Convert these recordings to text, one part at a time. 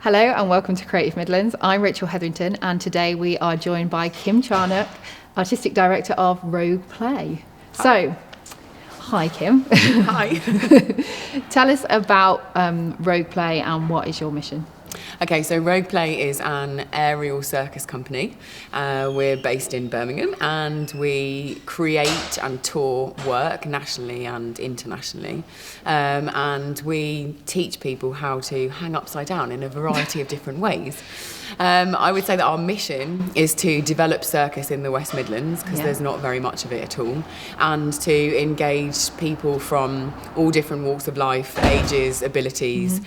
Hello and welcome to Creative Midlands. I'm Rachel Hetherington and today we are joined by Kim Charnock, Artistic Director of RoguePlay. So, hi Kim. Hi. Tell us about RoguePlay and what is your mission? Okay, so RoguePlay is an aerial circus company. We're based in Birmingham and we create and tour work nationally and internationally. And we teach people how to hang upside down in a variety of different ways. I would say that our mission is to develop circus in the West Midlands because there's not very much of it at all, and to engage people from all different walks of life, ages, abilities,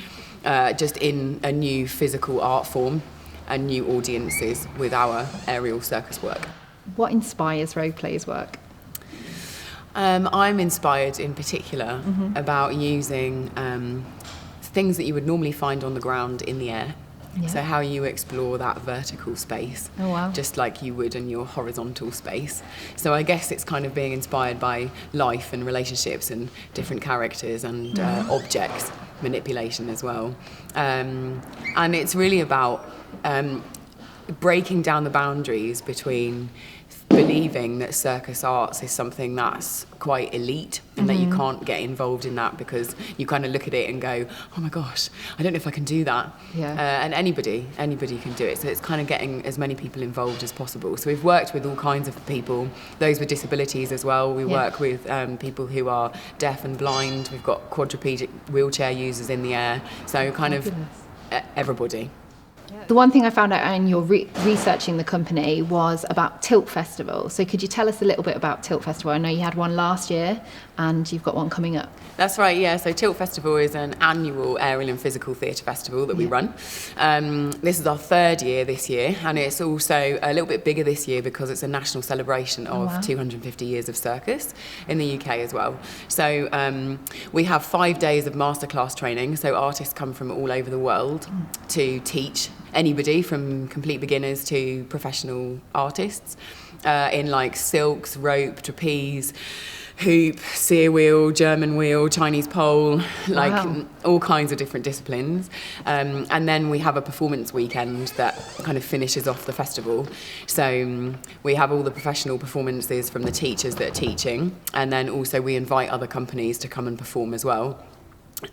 just in a new physical art form and new audiences with our aerial circus work. What inspires RoguePlay's work? I'm inspired in particular about using things that you would normally find on the ground in the air. Yeah. So how you explore that vertical space, just like you would in your horizontal space. So I guess it's kind of being inspired by life and relationships and different characters and objects, manipulation as well. And it's really about breaking down the boundaries between believing that circus arts is something that's quite elite and that you can't get involved in that because you kind of look at it and go, oh my gosh, I don't know if I can do that. And anybody can do it. So it's kind of getting as many people involved as possible. So we've worked with all kinds of people, those with disabilities as well. We work with people who are deaf and blind. We've got quadriplegic wheelchair users in the air. So kind of everybody. The one thing I found out in your researching the company was about Tilt Festival. So could you tell us a little bit about Tilt Festival? I know you had one last year and you've got one coming up. That's right, yeah. So Tilt Festival is an annual aerial and physical theatre festival that we run. This is our third year this year, and it's also a little bit bigger this year because it's a national celebration of 250 years of circus in the UK as well. So we have 5 days of masterclass training, so artists come from all over the world to teach anybody from complete beginners to professional artists in like silks, rope, trapeze, hoop, sear wheel, German wheel, Chinese pole, like all kinds of different disciplines. And then we have a performance weekend that kind of finishes off the festival. So we have all the professional performances from the teachers that are teaching, and then also we invite other companies to come and perform as well.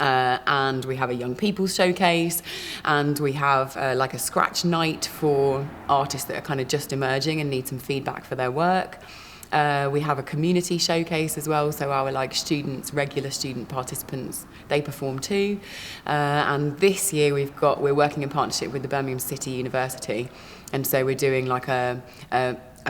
And we have a young people's showcase, and we have like a scratch night for artists that are kind of just emerging and need some feedback for their work. We have a community showcase as well, so our like students, regular student participants, they perform too. And this year we're working in partnership with the Birmingham City University, and so we're doing like a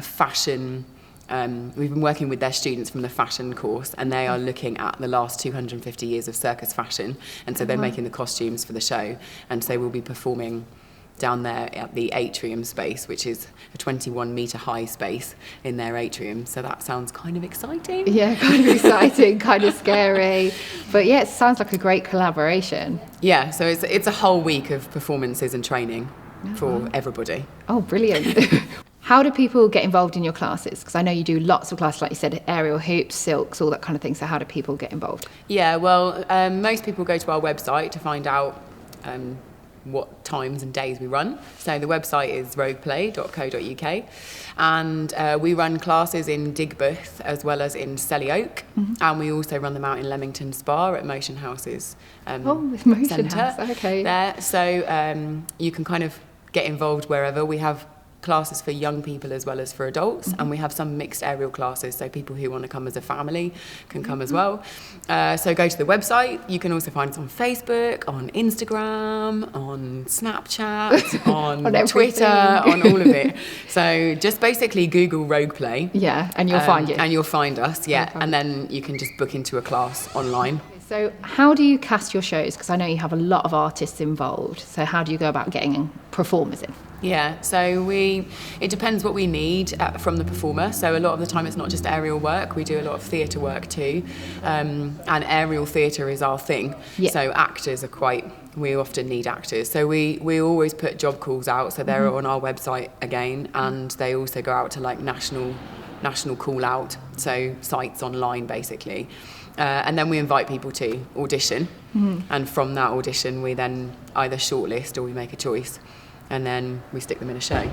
fashion. We've been working with their students from the fashion course, and they are looking at the last 250 years of circus fashion, and so they're making the costumes for the show, and so we'll be performing down there at the atrium space, which is a 21-metre high space in their atrium. So that sounds kind of exciting. Yeah, kind of exciting, kind of scary. But yeah, it sounds like a great collaboration. Yeah, so it's a whole week of performances and training for everybody. Oh, brilliant. How do people get involved in your classes? Because I know you do lots of classes, like you said, aerial hoops, silks, all that kind of thing. So how do people get involved? Yeah, well, most people go to our website to find out what times and days we run. So the website is rogueplay.co.uk, and we run classes in Digbeth as well as in Selly Oak, and we also run them out in Leamington Spa at Motion House's Motion House, okay. There. So you can kind of get involved wherever. We have classes for young people as well as for adults, and we have some mixed aerial classes, so people who want to come as a family can come as well. So go to the website. You can also find us on Facebook, on Instagram, on Snapchat, on Twitter, on all of it. So just basically Google RoguePlay. Yeah, and you'll find it. And you'll find us, and then you can just book into a class online. So how do you cast your shows? Because I know you have a lot of artists involved. So how do you go about getting performers in? Yeah, so it depends what we need from the performer. So a lot of the time it's not just aerial work, we do a lot of theatre work too. And aerial theatre is our thing. Yeah. So actors we often need actors. So we always put job calls out, so they're on our website again, and they also go out to like national call out, so sites online basically. And then we invite people to audition, and from that audition we then either shortlist or we make a choice. And then we stick them in a show.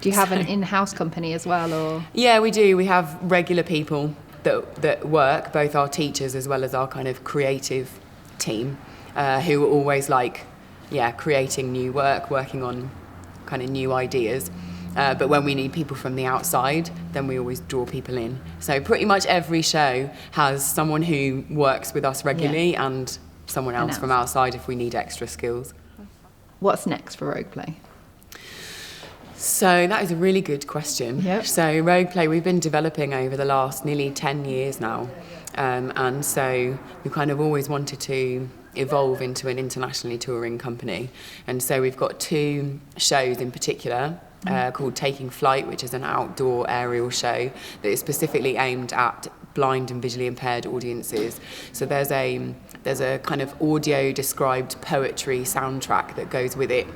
Do you have an in-house company as well, or? Yeah, we do. We have regular people that work, both our teachers as well as our kind of creative team, who are always creating new work, working on kind of new ideas. But when we need people from the outside, then we always draw people in. So pretty much every show has someone who works with us regularly and someone else from outside if we need extra skills. What's next for RoguePlay? So that is a really good question. Yep. So RoguePlay, we've been developing over the last nearly 10 years now. And so we kind of always wanted to evolve into an internationally touring company. And so we've got 2 shows in particular called Taking Flight, which is an outdoor aerial show that is specifically aimed at blind and visually impaired audiences. So there's a kind of audio described poetry soundtrack that goes with it,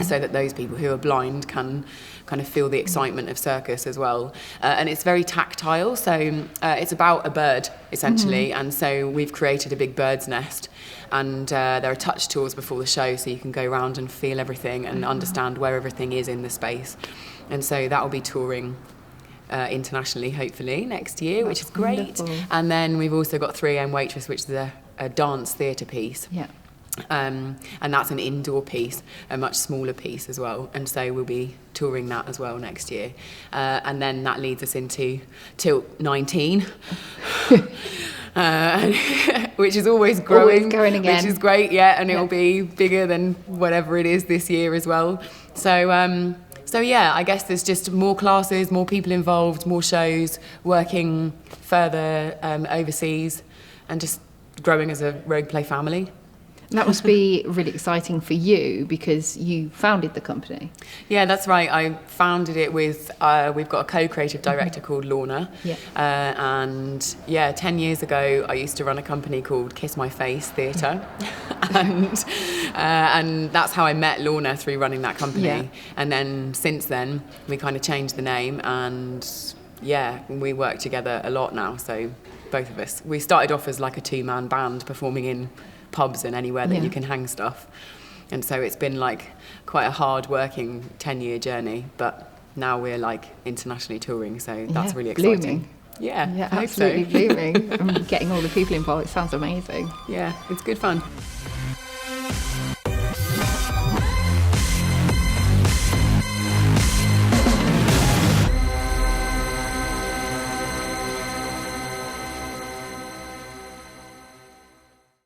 so that those people who are blind can kind of feel the excitement of circus as well. And it's very tactile, so it's about a bird essentially, and so we've created a big bird's nest, and there are touch tours before the show, so you can go around and feel everything and understand where everything is in the space. And so that will be touring internationally, hopefully, next year, which is great. Wonderful. And then we've also got 3am Waitress, which is a dance theatre piece. Yeah. And that's an indoor piece, a much smaller piece as well. And so we'll be touring that as well next year. And then that leads us into Tilt 19, which is always growing. Always going again. Which is great, yeah. And it'll be bigger than whatever it is this year as well. So yeah, I guess there's just more classes, more people involved, more shows, working further overseas, and just growing as a RoguePlay family. That must be really exciting for you because you founded the company. Yeah, that's right. I founded it with, we've got a co-creative director called Lorna. Yeah. And yeah, 10 years ago, I used to run a company called Kiss My Face Theatre. and that's how I met Lorna, through running that company. Yeah. And then since then, we kind of changed the name, and yeah, we work together a lot now. So both of us. We started off as like a 2-man band performing in pubs and anywhere that you can hang stuff, and so it's been like quite a hard-working 10-year journey, but now we're like internationally touring, so that's really exciting. Blooming. Yeah, I hope absolutely so. blooming. And getting all the people involved, it sounds amazing. Yeah, it's good fun.